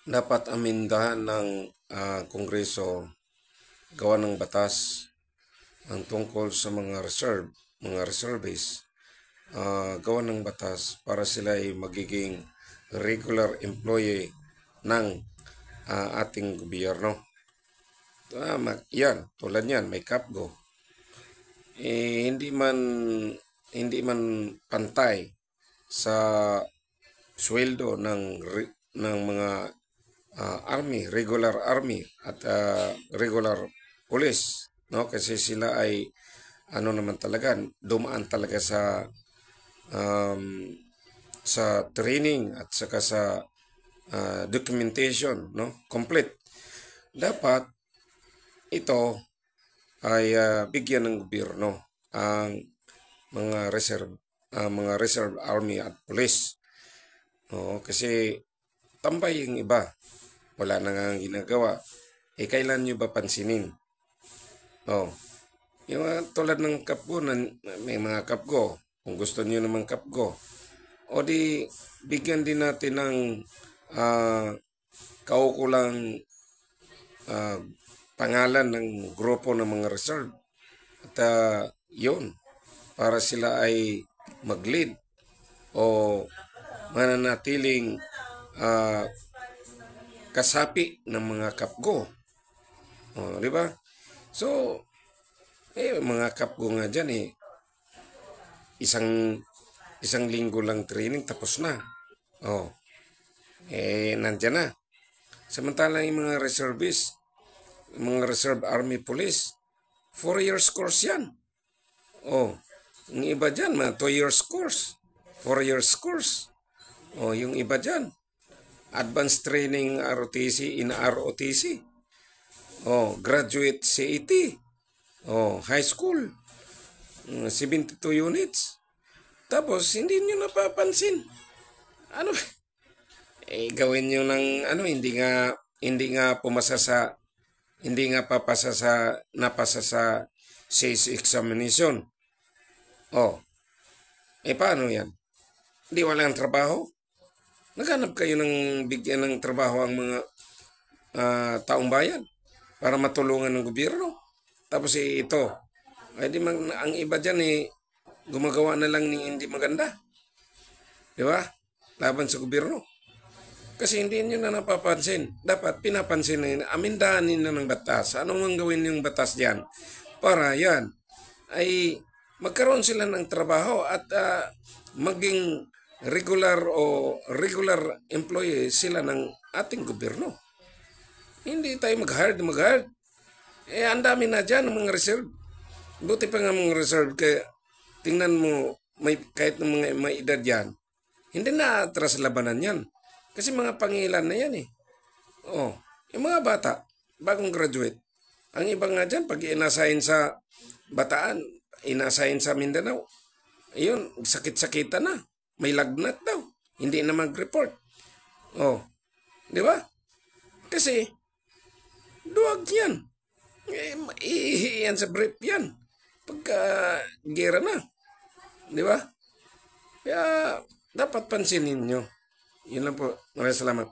dapat amindahan ng Kongreso gawa ng batas ang tungkol sa mga reservists, gawa ng batas para sila ay magiging regular employee ng ating gobyerno. Yan, tulad yan, may kapgo. Hindi man pantay sa sweldo ng mga regular army at regular police, no? Kasi sila ay ano naman talaga, dumaan talaga sa training at saka sa documentation, no? Complete. Dapat ito ay bigyan ng gobyerno ang mga reserve army at police. Kasi tambay yung iba. Wala na nga ginagawa. Kailan nyo ba pansinin? Yung tulad ng kapgo, may mga kapgo. Kung gusto nyo naman kapgo, o di bigyan din natin ng kaukulang pangalan ng grupo ng mga reserve. At yun, para sila ay mag-lead o mananatiling kasapi ng mga kapgo. Di ba? So, mga kapgo nga dyan isang linggo lang training tapos na. Nandyan na. Samantalang yung mga reservists, mga reserve army police, 4 years course yan. Yung iba dyan, mga 2 years course, 4 years course. Yung iba dyan, advanced training ROTC in ROTC. Graduate CET. High school. 72 units. Tapos, hindi nyo napapansin. Ano? Gawin nyo ng, napasa sa SACE examination. Paano yan? Hindi walang trabaho? Naghanap kayo ng bigyan ng trabaho ang mga taong bayan para matulungan ng gobyerno. Tapos ito, ang iba dyan gumagawa na lang ng hindi maganda. Di ba? Laban sa gobyerno. Kasi hindi nyo na napapansin. Dapat pinapansin na amindahan nyo ng batas. Anong ang gawin yung batas dyan? Para yan ay magkaroon sila ng trabaho at maging regular employee sila ng ating gobyerno. Hindi tayo mag-hard. Ang dami na dyan ng mga reserve. Buti pa nga mga reserve kaya tingnan mo kahit ng mga may edad yan, hindi na atras labanan yan. Kasi mga pangilan na yan yung mga bata, bagong graduate. Ang iba nga dyan, pag inasahin sa Bataan, inasahin sa Mindanao, ayun, sakit-sakita na. May lagnat daw. Hindi na mag-report. Di ba? Kasi, duwag yan. Yan sa brief yan. Pagka gera na. Di ba? Kaya, dapat pansinin nyo. Yun lang po. Maraming salamat.